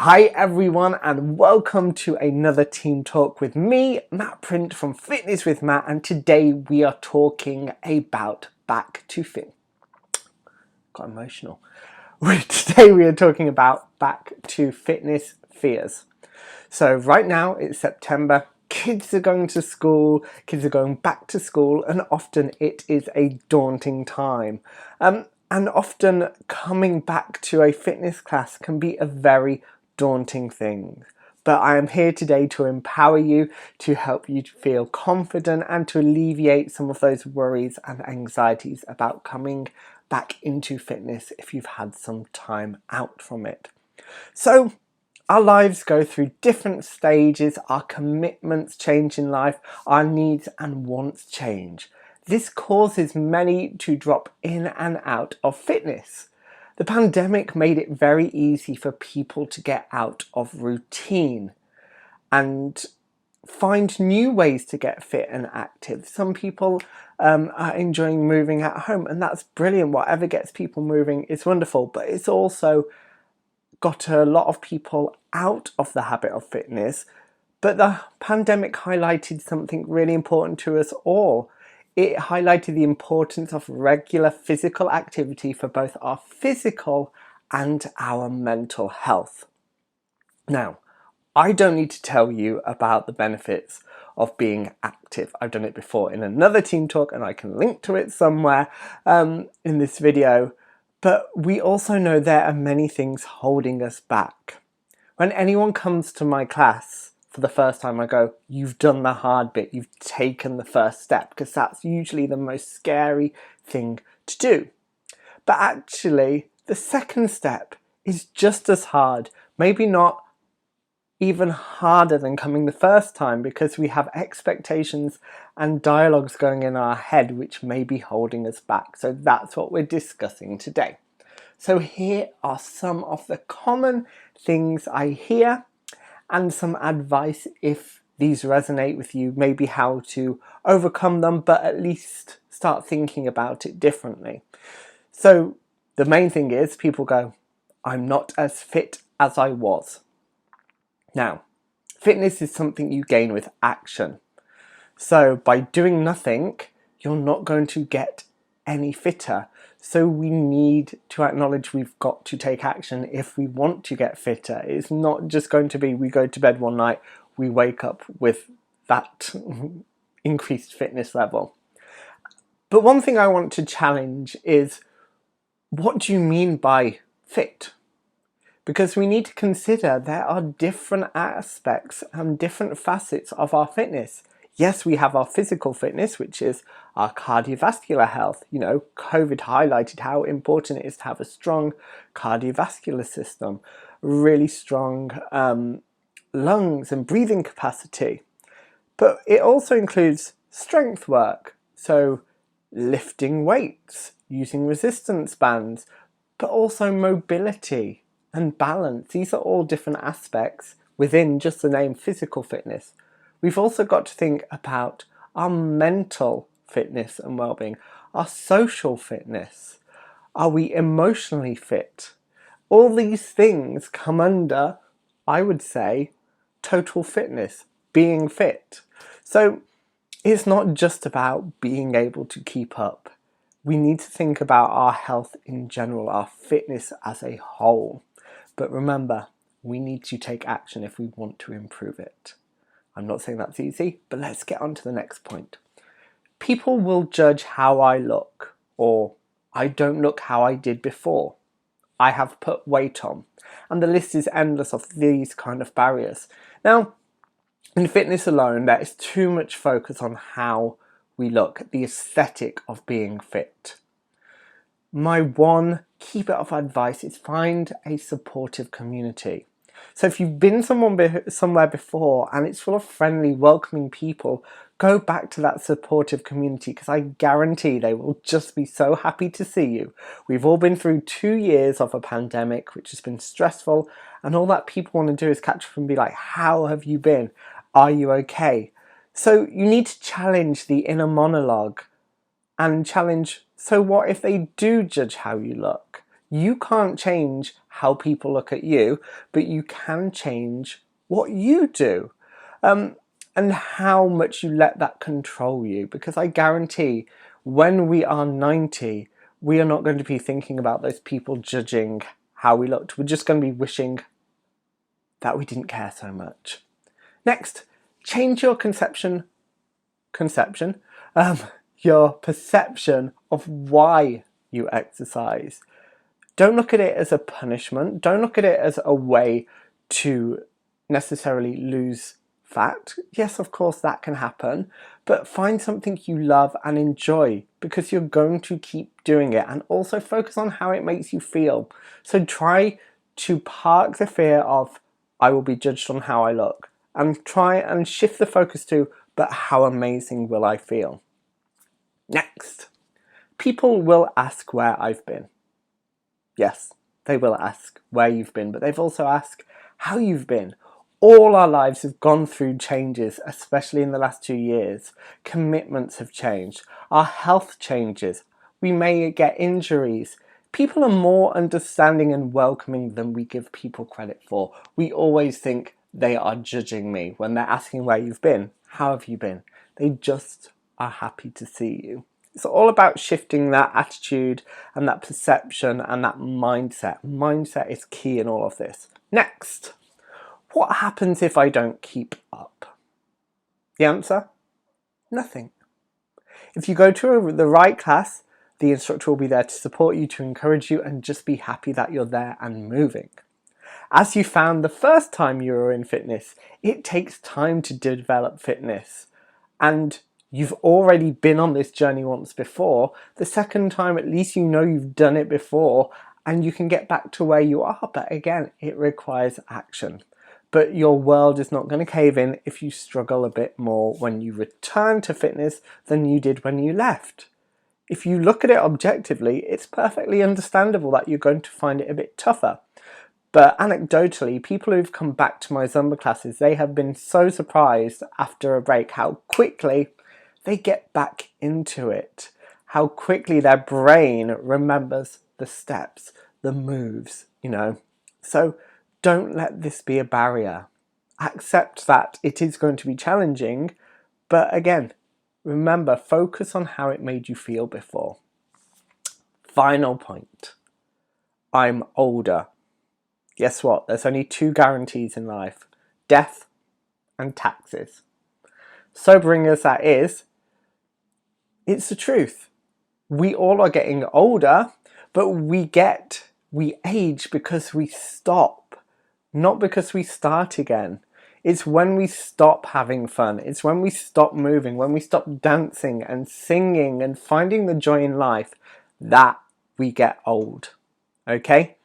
Hi everyone, and welcome to another Team Talk with me, Matt Print from Fitness with Matt, and today we are talking about back to fit. Got emotional. Today we are talking about back to fitness fears. So right now it's September, kids are going to school, kids are going back to school, and often it is a daunting time. And often coming back to a fitness class can be a very daunting thing. But I am here today to empower you, to help you to feel confident and to alleviate some of those worries and anxieties about coming back into fitness if you've had some time out from it. So our lives go through different stages, our commitments change in life, our needs and wants change. This causes many to drop in and out of fitness. The pandemic made it very easy for people to get out of routine and find new ways to get fit and active. Some people are enjoying moving at home, and that's brilliant. Whatever gets people moving is wonderful, but it's also got a lot of people out of the habit of fitness. But the pandemic highlighted something really important to us all. It highlighted the importance of regular physical activity for both our physical and our mental health. Now, I don't need to tell you about the benefits of being active. I've done it before in another Team Talk and I can link to it somewhere in this video. But we also know there are many things holding us back. When anyone comes to my class for the first time, I go, you've done the hard bit, you've taken the first step, because that's usually the most scary thing to do. But actually, the second step is just as hard, maybe not even harder than coming the first time, because we have expectations and dialogues going in our head which may be holding us back. So that's what we're discussing today. So here are some of the common things I hear and some advice if these resonate with you, maybe how to overcome them, but at least start thinking about it differently. So the main thing is people go, I'm not as fit as I was. Now, fitness is something you gain with action. So by doing nothing, you're not going to get any fitter. So we need to acknowledge we've got to take action if we want to get fitter. It's not just going to be we go to bed one night, we wake up with that increased fitness level. But one thing I want to challenge is, what do you mean by fit? Because we need to consider there are different aspects and different facets of our fitness. Yes, we have our physical fitness, which is our cardiovascular health. You know, COVID highlighted how important it is to have a strong cardiovascular system, really strong lungs and breathing capacity. But it also includes strength work, so lifting weights, using resistance bands, but also mobility and balance. These are all different aspects within just the name physical fitness. We've also got to think about our mental fitness and well-being, our social fitness. Are we emotionally fit? All these things come under, I would say, total fitness, being fit. So it's not just about being able to keep up. We need to think about our health in general, our fitness as a whole. But remember, we need to take action if we want to improve it. I'm not saying that's easy, but let's get on to the next point. People will judge how I look, or I don't look how I did before. I have put weight on, and the list is endless of these kind of barriers. Now, in fitness alone, there is too much focus on how we look, the aesthetic of being fit. My one key bit of advice is find a supportive community. So if you've been somewhere before and it's full of friendly, welcoming people, go back to that supportive community, because I guarantee they will just be so happy to see you. We've all been through 2 years of a pandemic, which has been stressful, and all that people want to do is catch up and be like, how have you been? Are you okay? So you need to challenge the inner monologue and challenge, so what if they do judge how you look? You can't change how people look at you, but you can change what you do. And how much you let that control you, because I guarantee when we are 90, we are not going to be thinking about those people judging how we looked. We're just going to be wishing that we didn't care so much. Next, change your your perception of why you exercise. Don't look at it as a punishment. Don't look at it as a way to necessarily lose fat. Yes, of course that can happen, but find something you love and enjoy, because you're going to keep doing it, and also focus on how it makes you feel. So try to park the fear of I will be judged on how I look, and try and shift the focus to, but how amazing will I feel? Next, people will ask where I've been. Yes, they will ask where you've been, but they've also asked how you've been. All our lives have gone through changes, especially in the last 2 years. Commitments have changed. Our health changes. We may get injuries. People are more understanding and welcoming than we give people credit for. We always think they are judging me when they're asking where you've been. How have you been? They just are happy to see you. It's all about shifting that attitude and that perception and that mindset. Mindset is key in all of this. Next. What happens if I don't keep up? The answer? Nothing. If you go to the right class, the instructor will be there to support you, to encourage you, and just be happy that you're there and moving. As you found the first time you were in fitness, it takes time to develop fitness. And you've already been on this journey once before. The second time, at least you know you've done it before and you can get back to where you are. But again, it requires action. But your world is not going to cave in if you struggle a bit more when you return to fitness than you did when you left. If you look at it objectively, it's perfectly understandable that you're going to find it a bit tougher. But anecdotally, people who've come back to my Zumba classes, they have been so surprised after a break how quickly they get back into it. How quickly their brain remembers the steps, the moves, So don't let this be a barrier. Accept that it is going to be challenging, but again, remember, focus on how it made you feel before. Final point. I'm older. Guess what? There's only 2 guarantees in life. Death and taxes. Sobering as that is, it's the truth. We all are getting older, but we age because we stop. Not because we start again. It's when we stop having fun. It's when we stop moving, when we stop dancing and singing and finding the joy in life, that we get old. Okay?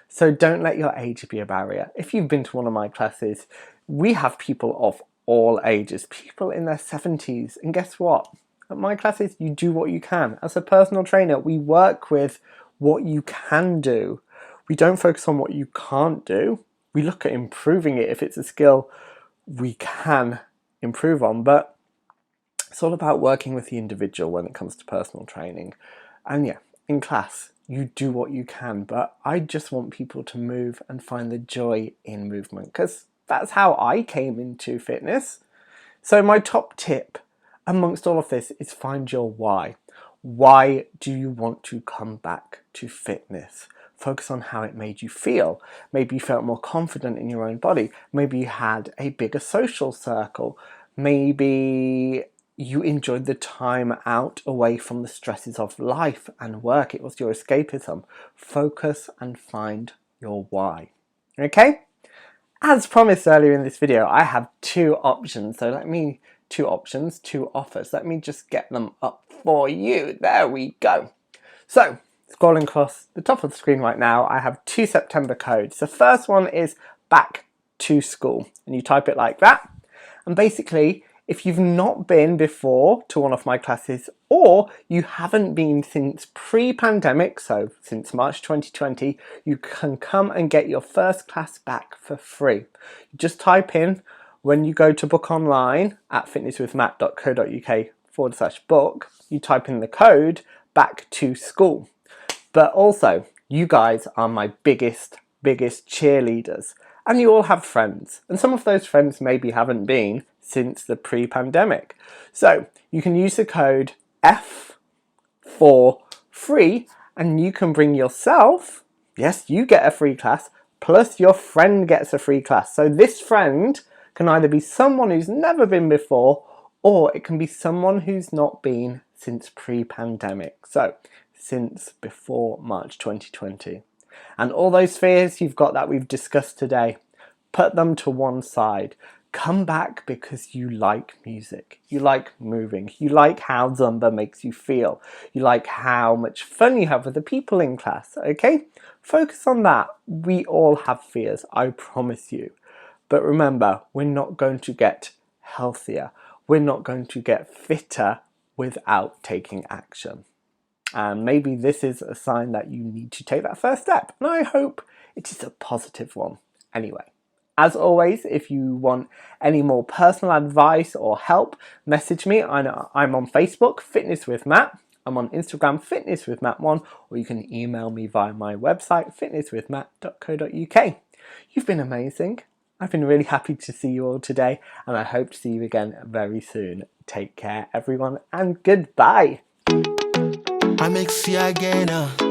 So don't let your age be a barrier. If you've been to one of my classes, we have people of all ages, people in their 70s. And guess what? At my classes, you do what you can. As a personal trainer, we work with what you can do. We don't focus on what you can't do. We look at improving it if it's a skill we can improve on, but it's all about working with the individual when it comes to personal training. And yeah, in class, you do what you can, but I just want people to move and find the joy in movement, because that's how I came into fitness. So my top tip amongst all of this is find your why. Why do you want to come back to fitness? Focus on how it made you feel. Maybe you felt more confident in your own body. Maybe you had a bigger social circle. Maybe you enjoyed the time out away from the stresses of life and work. It was your escapism. Focus and find your why. Okay? As promised earlier in this video, I have 2 options. So 2 offers. Let me just get them up for you. There we go. So, scrolling across the top of the screen right now, I have 2 September codes. The first one is back to school, and you type it like that. And basically, if you've not been before to one of my classes, or you haven't been since pre-pandemic, so since March 2020, you can come and get your first class back for free. You just type in, when you go to book online at fitnesswithmatt.co.uk/book, you type in the code back to school. But also, you guys are my biggest biggest cheerleaders. And you all have friends. And some of those friends maybe haven't been since the pre-pandemic. So you can use the code F for free and you can bring yourself, yes, you get a free class, plus your friend gets a free class. So this friend can either be someone who's never been before, or it can be someone who's not been since pre-pandemic. So since before March 2020. And all those fears you've got that we've discussed today, put them to one side. Come back because you like music, you like moving, you like how Zumba makes you feel, you like how much fun you have with the people in class, okay? Focus on that. We all have fears, I promise you. But remember, we're not going to get healthier, we're not going to get fitter without taking action. And maybe this is a sign that you need to take that first step. And I hope it is a positive one. Anyway, as always, if you want any more personal advice or help, message me. I'm on Facebook, Fitness with Matt. I'm on Instagram, Fitness with Matt1, or you can email me via my website, fitnesswithmatt.co.uk. You've been amazing. I've been really happy to see you all today, and I hope to see you again very soon. Take care, everyone, and goodbye. I make see again.